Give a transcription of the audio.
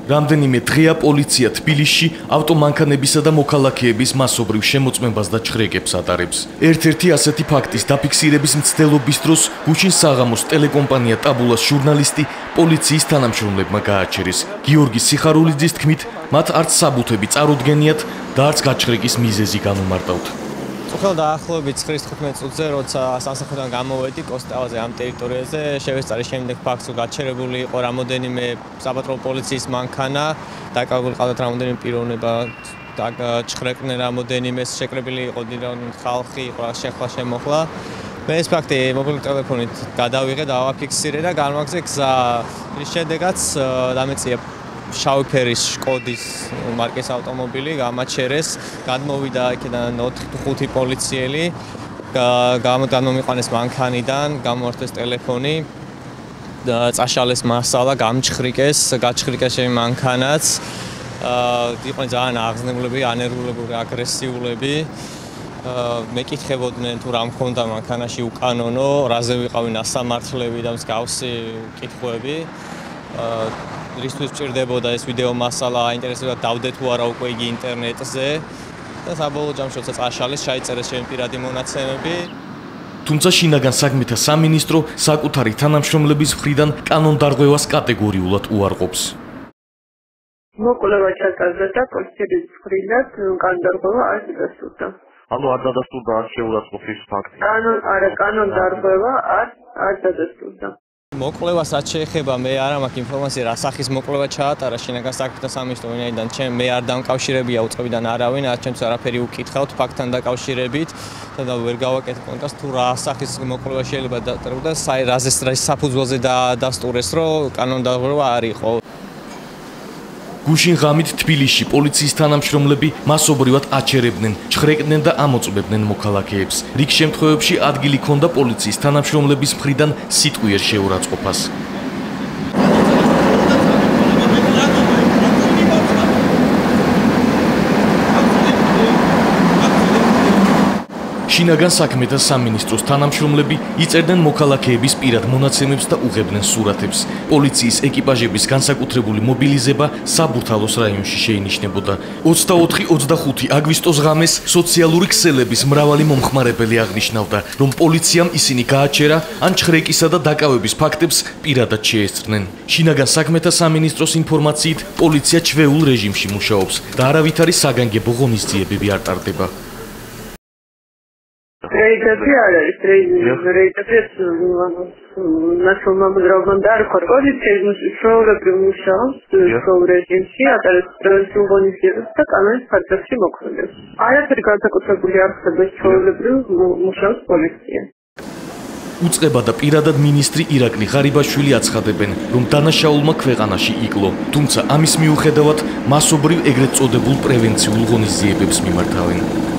რამდენიმე დღეა პოლიცია თბილისში ავტომანქანებისა და მოქალაქეების მასობრივ შემოწმებას და ჩხრეკებს ატარებს. ერთ-ერთი ასეთი ფაქტის დაფიქსირების მცდელობის დროს გუშინ საღამოს ტელეკომპანია ტაბულას ჟურნალისტი პოლიციის თანამშრომლებმა გააჩერეს. გიორგი სიხარულიძის თქმით, მათ არც საბუთები წარუდგენიათ და არც გაჩხრეკის მიზეზი განუმარტავთ. Წუხელ დაახლოებით 9-15 წუთზე, როცა სასახლიდან გამოვედი კოსტავაზე ამ ტერიტორიაზე, შევესწარი შემდეგ ფაქტს, რომ გაჩერებული იყო რამოდენიმე საპატრულო პოლიციის მანქანა, დაკავებული ყავდათ რამოდენიმე პიროვნება, ჩხრეკდნენ რამოდენიმე, შეკრებილი იყო ხალხი, იყო შეხლა შემოხლა. მე ეს ფაქტი მობილური ტელეფონით გადავიღე და ავაფიქსირე და განვაგზავნე გზა. რის შემდეგაც დამეწია შავი ფერის შკოდის მარკის ავტომობილი გამაჩერეს, გადმოვიდა იქიდან 4-5 პოლიციელი, გამომიყვანეს მანქანიდან, გამორთეს ტელეფონი, წაშალეს მასალა, გამჩხრიკეს, გაჩხრიკეს მანქანაც. იყვნენ ძალიან აღზნებულები, ანერვულებული, აგრესიულები. მეკითხებოდნენ თუ რა მქონდა მანქანაში უკანონო, რაზე ვიყავი ნასამართლები და მსგავსი კითხვები. რისთვის ჭირდებოდა ეს ვიდეო მასალა, აინტერესებდა დავდე თუ არა უკვე იგი ინტერნეტზე და საბოლოო ჯამში როცა წაშალეს, ჩაიწერეს ჩემი პირადი მონაცემები. თუმცა შინაგან საქმეთა სამინისტრო საკუთარი თანამშრომლების მხრიდან კანონდარღვევას კატეგორიულად უარყოფს. მოკვლევა ჩატარდა და პოლიციის მხრიდან კანონდარღვევა არ დადასტურდა. ანუ არ დადასტურდა, არ შეურაცხყოფს ის ფაქტი. კანონდარღვევა არ დადასტურდა. მოკლევასაც შეეხება მე არა მაქვს ინფორმაცია რა სახის მოკლევა ჩაატარა შინაგან საქმეთა სამინისტრო ვინაიდან მე არ დამკავშირებია უწყებიდან არავინ ჩემს არაფერი უკითხავთ ფაქტთან დაკავშირებით და ვერ გავაკეთე კონტაქტს თუ რა სახის მოკლევა შეიძლება დაწერო და რაზე საფუძველზე დაასტურეს რომ კანონდარღვევა არ იყო. გუშინ ღამით თბილისში პოლიციის თანამშრომლები მასობრივად აჩერებდნენ, ჩხრეკდნენ და ამოწმებდნენ მოქალაქეებს. რიგ შემთხვევებში ადგილი ჰქონდა პოლიციის თანამშრომლების მხრიდან სიტყვიერ შეურაცხყოფას. შინაგან საქმეთა სამინისტროს თანამშრომლები იწერდნენ მოქალაქეების პირად მონაცემებს და უღებდნენ სურათებს. პოლიციის ეკიპაჟების განსაკუთრებული მობილიზება საბურთალოს რაიონში შეინიშნებოდა. 24-25 აგვისტოს ღამეს სოციალური ქსელების მრავალი მომხმარებელი აღნიშნავდა, რომ პოლიციამ ისინი გააჩერა ან ჩხრეკისა და დაკავების ფაქტებს პირადად შეესწრნენ. შინაგან საქმეთა სამინისტროს ინფორმაციით, პოლიცია ჩვეულ რეჟიმში მუშაობს და არავითარი საგანგებო ღონისძიებები არ ტარდება. რეიდები არ არის, რეიდები ნაციონალურ მდროებთან და არ ხარ პოლიციის მუშაობები მუშაობს სრულ რეჟიმში, ატარებს პრევენციულ ღონისძიებებს და კანონის ხარჯებში მოქმედებს. არაფერი განსაკუთრებული არ ხდება ჩვეულებრივ მუშაობს პოლიცია. უწყება და პირადად მინისტრი ირაკლი ღარიბაშვილი აცხადებენ, რომ დანაშაულმა ქვეყანაში იკლო, თუმცა ამის მიუხედავად მასობრივ ეგრეთ წოდებულ პრევენციულ ღონისძიებებს მიმართავენ.